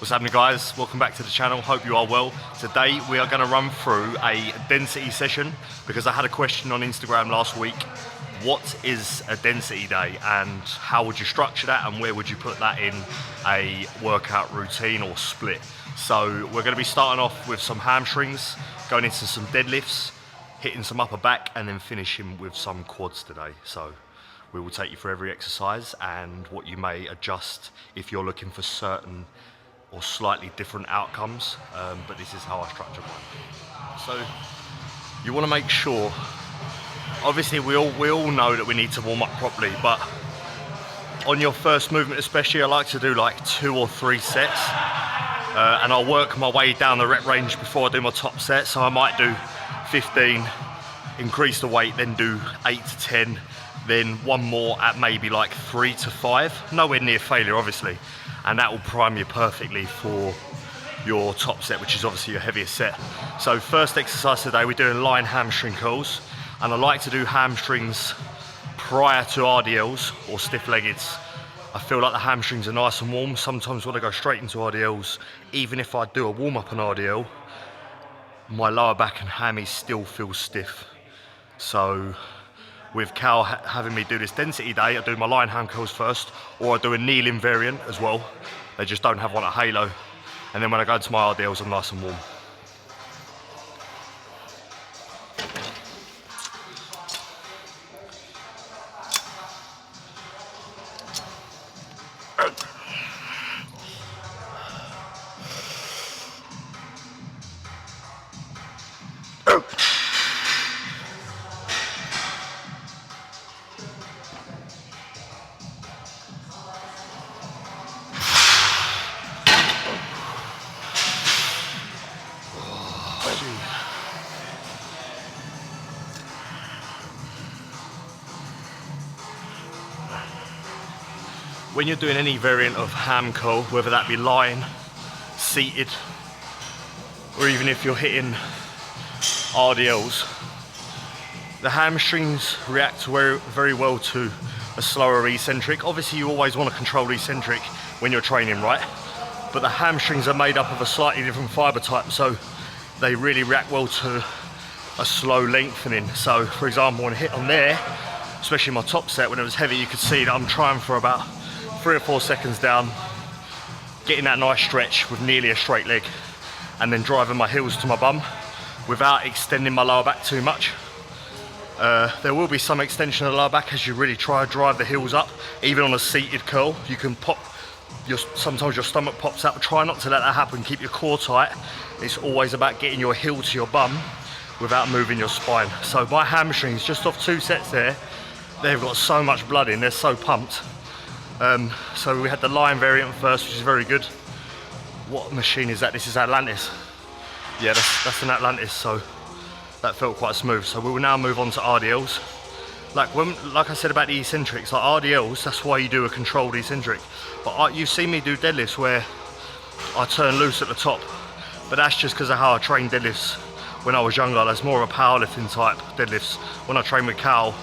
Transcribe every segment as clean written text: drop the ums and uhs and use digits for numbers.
What's happening, guys? Welcome back to the channel. Hope you are well. Today we are going to run through a density session because I had a question on Instagram last week. What is a density day and how would you structure that and where would you put that in a workout routine or split? So we're going to be starting off with some hamstrings, going into some deadlifts, hitting some upper back, and then finishing with some quads today. So we will take you through every exercise and what you may adjust if you're looking for certain or slightly different outcomes, but this is how I structure mine. So you want to make sure, obviously we all know that we need to warm up properly, but on your first movement especially, I like to do like 2 or 3 sets, and I'll work my way down the rep range before I do my top set. So I might do 15, increase the weight, then do 8 to 10, then one more at maybe like 3 to 5, nowhere near failure obviously. And that will prime you perfectly for your top set, which is obviously your heaviest set. So first exercise today, we're doing line hamstring curls. And I like to do hamstrings prior to RDLs or stiff leggeds. I feel like the hamstrings are nice and warm. Sometimes when I go straight into RDLs, even if I do a warm up on RDL, my lower back and hammies still feel stiff. So with Cal having me do this density day, I do my line ham curls first, or I do a kneeling variant as well. They just don't have one at Halo. And then when I go into my RDLs, I'm nice and warm. When you're doing any variant of ham curl, whether that be lying, seated, or even if you're hitting RDLs, the hamstrings react very well to a slower eccentric. Obviously you always want to control eccentric when you're training, right? But the hamstrings are made up of a slightly different fiber type, so they really react well to a slow lengthening. So for example, when I hit on there, especially my top set, when it was heavy, you could see that I'm trying for about 3 or 4 seconds down, getting that nice stretch with nearly a straight leg, and then driving my heels to my bum without extending my lower back too much. There will be some extension of the lower back as you really try to drive the heels up. Even on a seated curl, you can pop, sometimes your stomach pops out, but try not to let that happen. Keep your core tight. It's always about getting your heel to your bum without moving your spine. So my hamstrings, just off 2 sets there, they've got so much blood in, they're so pumped. So we had the line variant first, which is very good. What machine is that? This is Atlantis. Yeah, that's an Atlantis, so that felt quite smooth. So we will now move on to RDLs. Like I said about the eccentrics, like RDLs, that's why you do a controlled eccentric. But you've seen me do deadlifts where I turn loose at the top, but that's just because of how I trained deadlifts when I was younger. That's more of a powerlifting type deadlifts. When I train with Cal,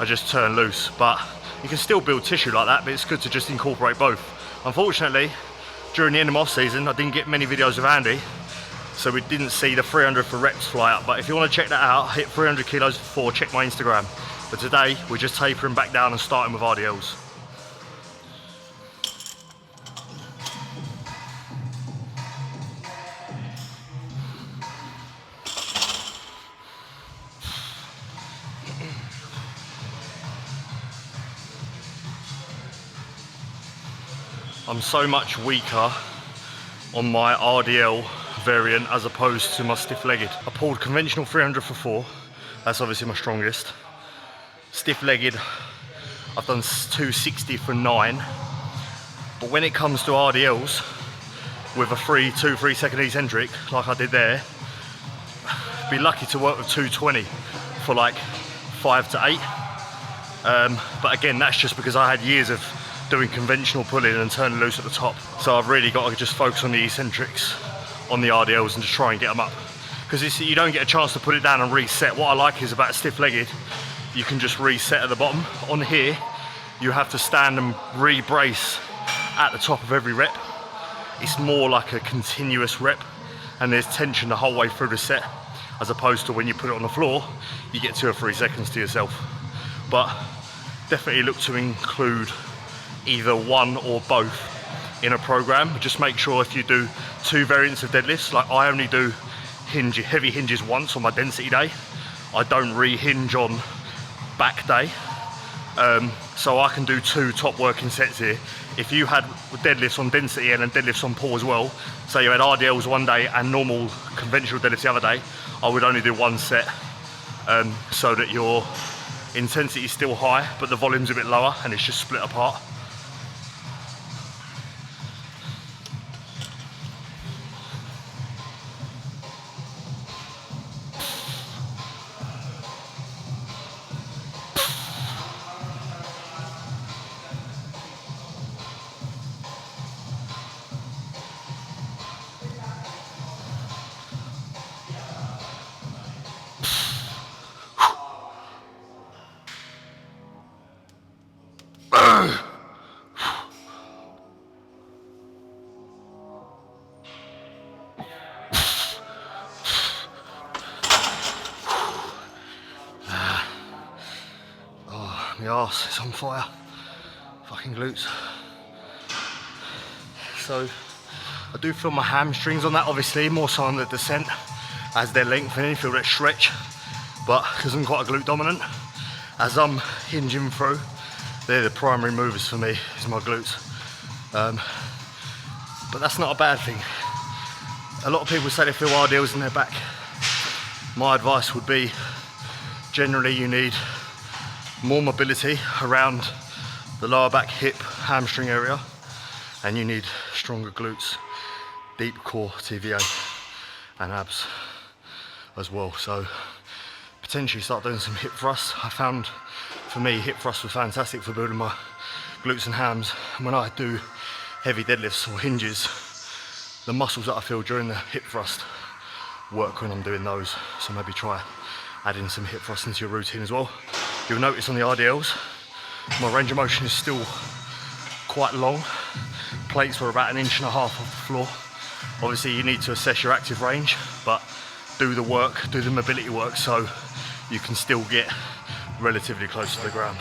I just turn loose, but you can still build tissue like that, but it's good to just incorporate both. Unfortunately, during the end of my off season, I didn't get many videos of Andy, so we didn't see the 300 for reps fly up. But if you want to check that out, hit 300 kilos before, check my Instagram. But today, we're just tapering back down and starting with RDLs. I'm so much weaker on my RDL variant as opposed to my stiff-legged. I pulled conventional 300 for 4, that's obviously my strongest. Stiff-legged, I've done 260 for 9. But when it comes to RDLs, with a 2-3 second eccentric, like I did there, be lucky to work with 220 for like 5 to 8. But again, that's just because I had years of doing conventional pulling and turning loose at the top. So I've really got to just focus on the eccentrics on the RDLs and just try and get them up. Because you don't get a chance to put it down and reset. What I like is about stiff-legged, you can just reset at the bottom. On here, you have to stand and re-brace at the top of every rep. it's more like a continuous rep and there's tension the whole way through the set, as opposed to when you put it on the floor, you get 2 or 3 seconds to yourself. But definitely look to include either one or both in a program. Just make sure if you do 2 variants of deadlifts, like I only do heavy hinges once on my density day. I don't re-hinge on back day. So I can do 2 top working sets here. If you had deadlifts on density and then deadlifts on pull as well, say you had RDLs one day and normal conventional deadlifts the other day, I would only do 1 set, so that your intensity is still high, but the volume's a bit lower and it's just split apart. My arse is on fire. Fucking glutes. So I do feel my hamstrings on that, obviously, more so on the descent as they're lengthening, feel that stretch. But because I'm quite a glute dominant, as I'm hinging through, they're the primary movers for me, is my glutes. But that's not a bad thing. A lot of people say they feel RDLs in their back. My advice would be, generally you need more mobility around the lower back, hip, hamstring area, and you need stronger glutes, deep core, TVA, and abs as well. So potentially start doing some hip thrusts. I found, for me, hip thrusts was fantastic for building my glutes and hams. And when I do heavy deadlifts or hinges, the muscles that I feel during the hip thrust work when I'm doing those. So maybe try adding some hip thrusts into your routine as well. You'll notice on the RDLs, my range of motion is still quite long. Plates were about 1.5 inches off the floor. Obviously you need to assess your active range, but do the work, do the mobility work, so you can still get relatively close to the ground.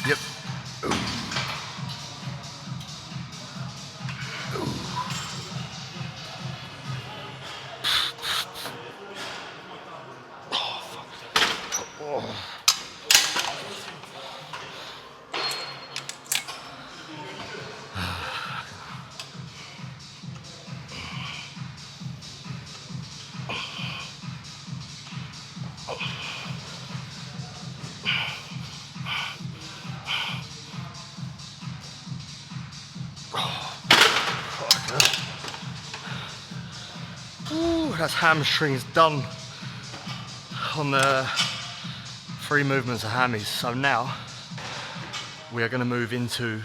Yep. That's hamstrings done on the 3 movements of hammies. So now we are going to move into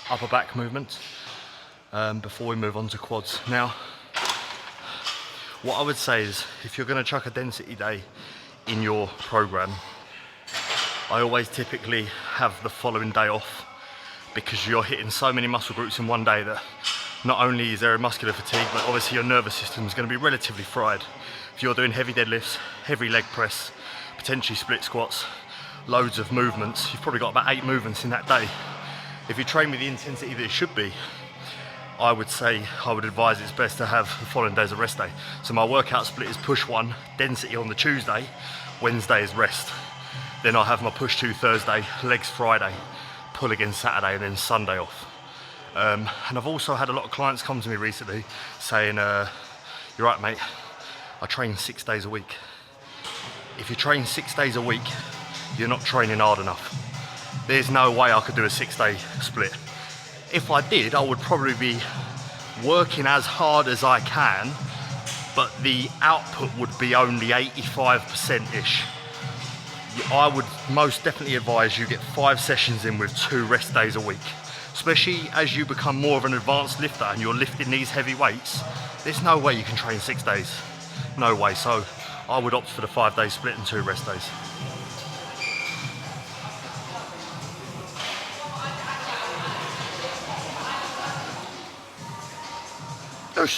upper back movements before we move on to quads. Now, what I would say is, if you're going to chuck a density day in your program, I always typically have the following day off, because you're hitting so many muscle groups in one day that not only is there a muscular fatigue, but obviously your nervous system is going to be relatively fried. If you're doing heavy deadlifts, heavy leg press, potentially split squats, loads of movements, you've probably got about 8 movements in that day. If you train with the intensity that it should be, I would advise it's best to have the following day as a rest day. So my workout split is push 1, density on the Tuesday, Wednesday is rest. Then I'll have my push 2 Thursday, legs Friday, pull again Saturday, and then Sunday off. And I've also had a lot of clients come to me recently saying, you're right mate, I train 6 days a week. If you train 6 days a week, you're not training hard enough. There's no way I could do a 6-day split. If I did, I would probably be working as hard as I can, but the output would be only 85%-ish. I would most definitely advise you get 5 sessions in with 2 rest days a week. Especially as you become more of an advanced lifter and you're lifting these heavy weights, there's no way you can train 6 days. No way. So I would opt for the 5-day split and 2 rest days. So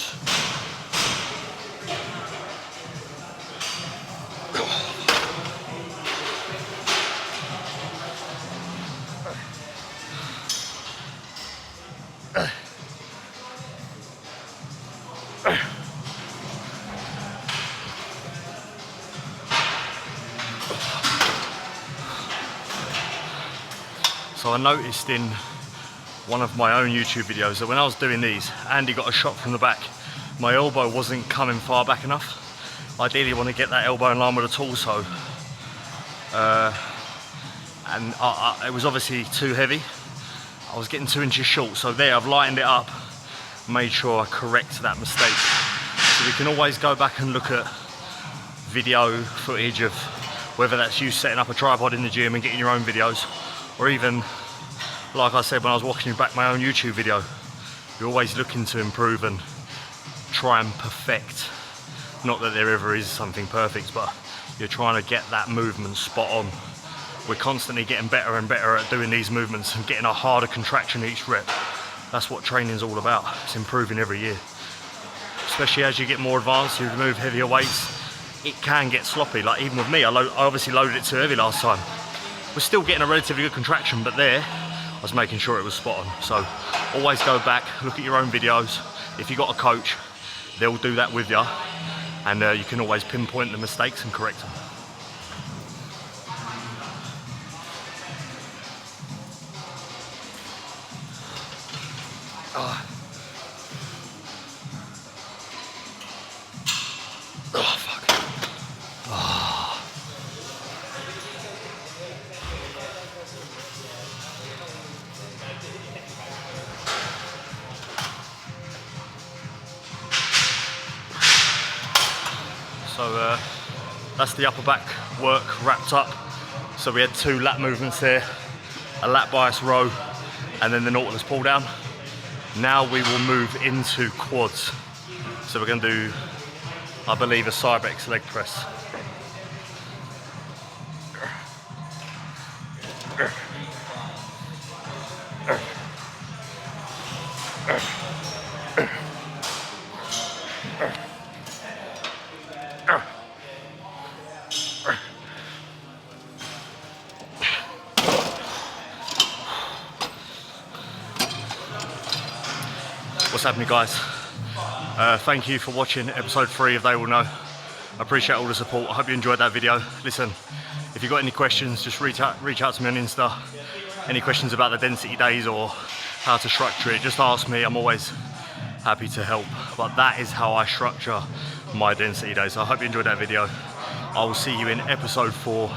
I noticed in one of my own YouTube videos that when I was doing these, Andy got a shot from the back. My elbow wasn't coming far back enough. I ideally want to get that elbow in line with the torso. And it was obviously too heavy. I was getting 2 inches short, so there I've lightened it up, made sure I correct that mistake. So we can always go back and look at video footage of whether that's you setting up a tripod in the gym and getting your own videos, or even, like I said when I was watching back my own YouTube video, you're always looking to improve and try and perfect. Not that there ever is something perfect, but you're trying to get that movement spot on. We're constantly getting better and better at doing these movements and getting a harder contraction each rep. That's what training's all about. It's improving every year. Especially as you get more advanced, you remove heavier weights, it can get sloppy. Like even with me, I obviously loaded it too heavy last time. We're still getting a relatively good contraction, but there, I was making sure it was spot on. So always go back, look at your own videos. If you've got a coach, they'll do that with you. And you can always pinpoint the mistakes and correct them. Oh, fuck. Oh. So that's the upper back work wrapped up. So we had 2 lat movements there, a lat bias row, and then the Nautilus pull down. Now we will move into quads. So we're going to do, I believe, a Cybex leg press. What's happening, guys? Thank you for watching episode 3 of They Will Know. I appreciate all the support. I hope you enjoyed that video. Listen, if you've got any questions, just reach out to me on Insta. Any questions about the density days or how to structure it, just ask me. I'm always happy to help. But that is how I structure my density days. So I hope you enjoyed that video. I will see you in episode 4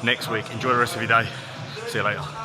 next week. Enjoy the rest of your day. See you later.